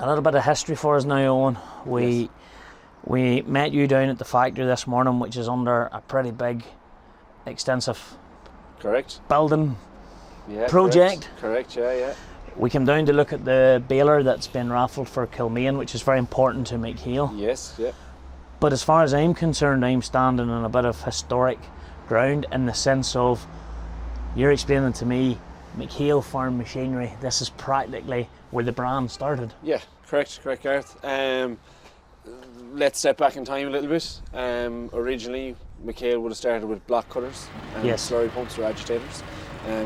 A little bit of history for us now, Eoin. We met you down at the factory this morning, which is under a pretty big, extensive building project. Correct, yeah. We came down to look at the baler that's been raffled for Kilmaine, which is very important to McHale. Yes, yeah. But as far as I'm concerned, I'm standing on a bit of historic ground in the sense of you're explaining to me McHale Farm Machinery. This is practically where the brand started. Yeah, correct, Gareth. Let's step back in time a little bit. Originally, McHale would have started with block cutters and slurry pumps or agitators,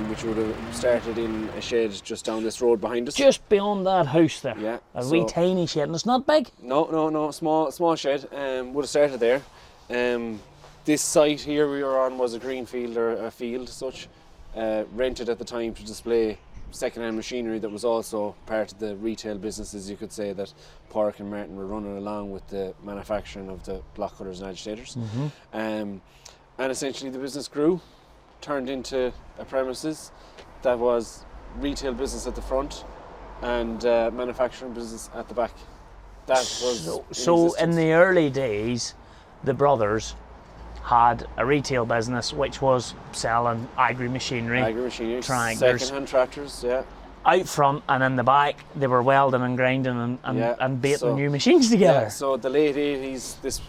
which would have started in a shed just down this road behind us. Just beyond that house there. Yeah. A wee tiny shed, and it's not big. No, small shed. Would have started there. This site here we were on was a green field or a field as such, rented at the time to display second-hand machinery that was also part of the retail businesses, you could say, that Porrick and Martin were running along with the manufacturing of the block cutters and agitators. And essentially the business grew, turned into a premises that was retail business at the front and manufacturing business at the back. That was so in the early days, the brothers had a retail business which was selling agri-machinery, tractors, second-hand tractors, yeah. Out front, and in the back they were welding and grinding and baiting new machines together. Yeah, so the late 80s this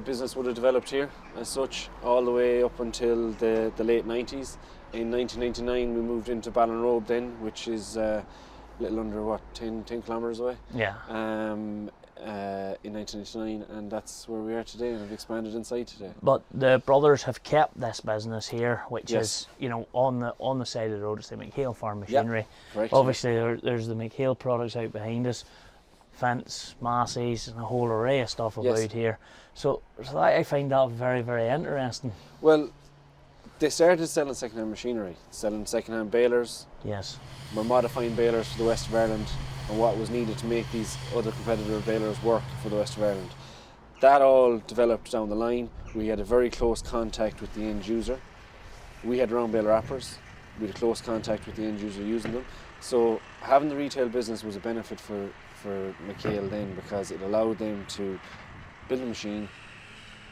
business would have developed here as such, all the way up until the late 90s. In 1999 we moved into Ballinrobe then, which is a little under 10 kilometres away. Yeah. In 1999, and that's where we are today, and have expanded inside today. But the brothers have kept this business here, which is, on the side of the road. It's the McHale Farm Machinery. Correct. Obviously, there's the McHale products out behind us, Fendts, Masseys, and a whole array of stuff about here. So I find that very, very interesting. Well, they started selling second-hand machinery, selling second-hand balers. Yes. We're modifying balers for the west of Ireland, and what was needed to make these other competitor balers work for the west of Ireland. That all developed down the line. We had a very close contact with the end user. We had round baler wrappers. We had close contact with the end user using them. So having the retail business was a benefit for McHale then, because it allowed them to build a machine,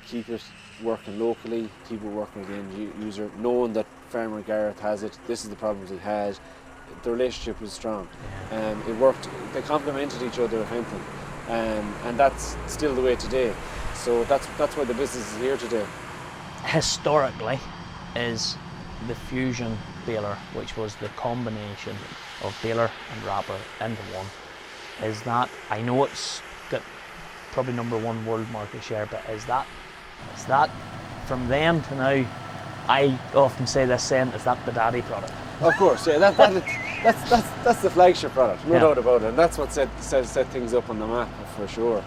keep it working locally, keep it working with the end user, knowing that Farmer Gareth has it, this is the problems he had. The relationship was strong. It worked, they complemented each other, if anything. And that's still the way today. So that's why the business is here today. Historically is the fusion baler, which was the combination of baler and wrapper into one. Is that, I know it's got probably #1 world market share, but is that from then to now? I often say this saying, is that the daddy product? Of course, yeah, that's the flagship product, no doubt about it, and that's what set things up on the map for sure.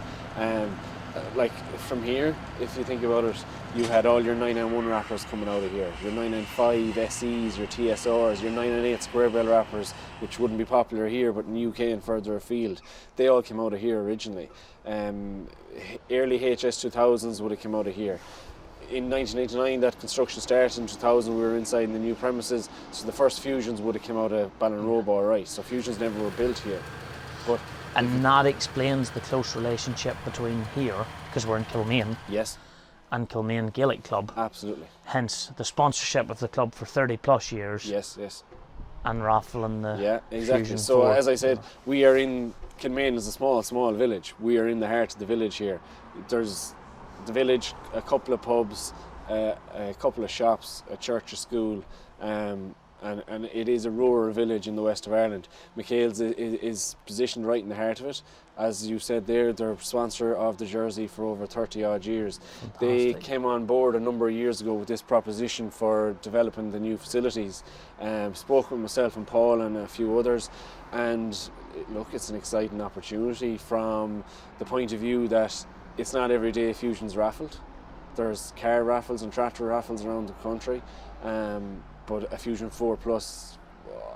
Like from here, if you think about it, you had all your 991 wrappers coming out of here, your 995 SEs, your TSRs, your 998 square bale wrappers, which wouldn't be popular here, but in UK and further afield, they all came out of here originally. Early HS2000s would have come out of here. In 1989, that construction started. In 2000, we were inside in the new premises, so the first fusions would have come out of Ballinrobe, all right. So fusions never were built here. And that explains the close relationship between here, because we're in Kilmaine. Yes. And Kilmaine Gaelic Club. Absolutely. Hence the sponsorship of the club for 30 plus years. Yes. And raffling the exactly. fusion So for, as I said, we are in Kilmaine is a small village. We are in the heart of the village here. There's the village, a couple of pubs, a couple of shops, a church, a school, and it is a rural village in the west of Ireland. McHale's is positioned right in the heart of it. As you said there, they're sponsor of the jersey for over 30 odd years. Fantastic. They came on board a number of years ago with this proposition for developing the new facilities. Spoke with myself and Paul and a few others, and look, it's an exciting opportunity from the point of view that it's not every day Fusion's raffled. There's car raffles and tractor raffles around the country, but a Fusion 4 Plus,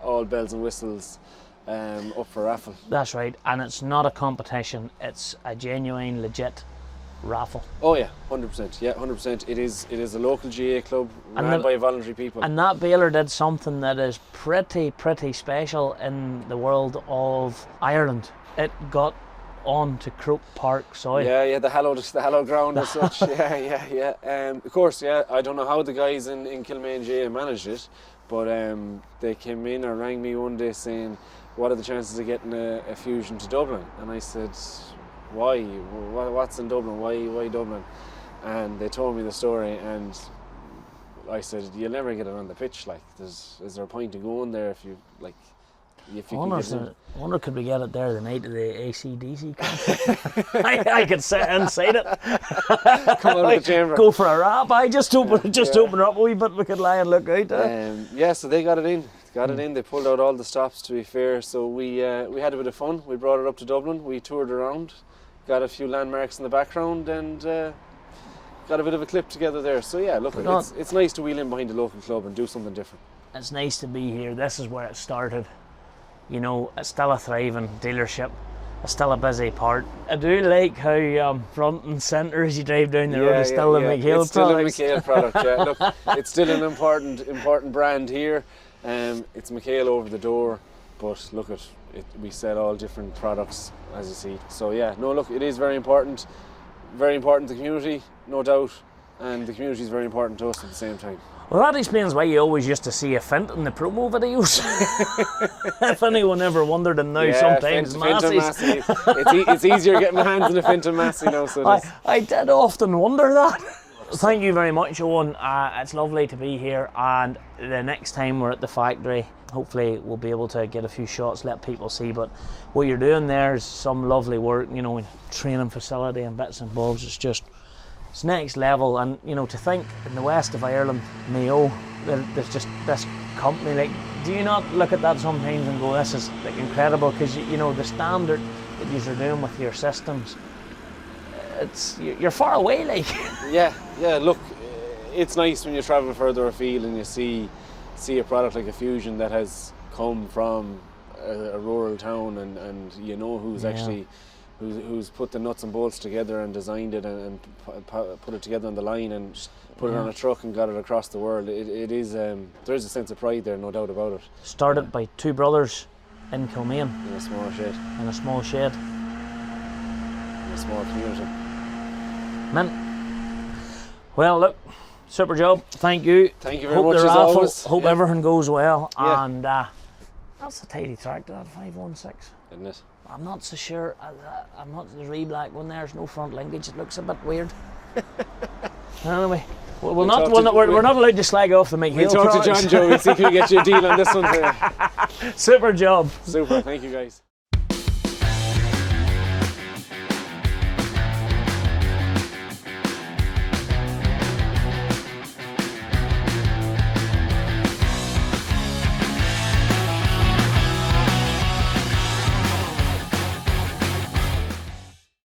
all bells and whistles, up for raffle. That's right, and it's not a competition, it's a genuine, legit raffle. Oh yeah, 100%. Yeah, 100%. It is a local GA club run by voluntary people. And that baler did something that is pretty special in the world of Ireland. It got on to Croke Park soil. Yeah, the hallowed ground as such. Yeah. Of course, yeah. I don't know how the guys in Kilmaine GA managed it, but they came in or rang me one day saying, "What are the chances of getting a Fusion to Dublin?" And I said, "Why? What's in Dublin? Why Dublin?" And they told me the story, and I said, "You'll never get it on the pitch. Like, is there a point in going there if you like?" I wonder could we get it there the night of the AC/DC concert? I could sit inside it. Come out of the chamber. Go for a rap. I just open it up a wee bit. We could lie and look out. So they got it in. They pulled out all the stops. To be fair, so we had a bit of fun. We brought it up to Dublin. We toured around, got a few landmarks in the background, and got a bit of a clip together there. So yeah, look, it's nice to wheel in behind a local club and do something different. It's nice to be here. This is where it started. You know, it's still a thriving dealership. It's still a busy part. I do like how front and centre as you drive down the road is still the McHale product. It's still a McHale product, yeah. Look, it's still an important brand here. It's McHale over the door, but look at it. We sell all different products, as you see. So yeah, no, look, it is very important. Very important to the community, no doubt, and the community is very important to us at the same time. Well, that explains why you always used to see a Fendt in the promo videos. If anyone ever wondered, and now sometimes Massey's. It's easier getting my hands in a Fendt and Massey now. So I did often wonder that. Thank you very much, Eoin. It's lovely to be here, and the next time we're at the factory, hopefully we'll be able to get a few shots, let people see. But what you're doing there is some lovely work, you know, training facility and bits and bobs. It's next level, and you know, to think in the west of Ireland, Mayo, there's just this company. Like, do you not look at that sometimes and go, this is like incredible? Because you know the standard that you're doing with your systems, you're far away, like. Yeah. Look, it's nice when you travel further afield and you see a product like a Fusion that has come from a rural town, and you know who's actually. Who's put the nuts and bolts together and designed it and put it together on the line and put it on a truck and got it across the world. It is there is a sense of pride there, no doubt about it. Started by two brothers in Kilmaine. In a small shed. In a small shed. In a small community. Man. Well, look, super job. Thank you. Thank you very much, as always. Hope everything goes well. Yeah. And that's a tidy tractor, that 516. Isn't it? I'm not so sure. I'm not the re-black one. There's no front linkage. It looks a bit weird. Anyway, we're not allowed to slag off the McHale. We'll talk to John Joe and see if we can get you a deal on this one. Super job. Super. Thank you, guys.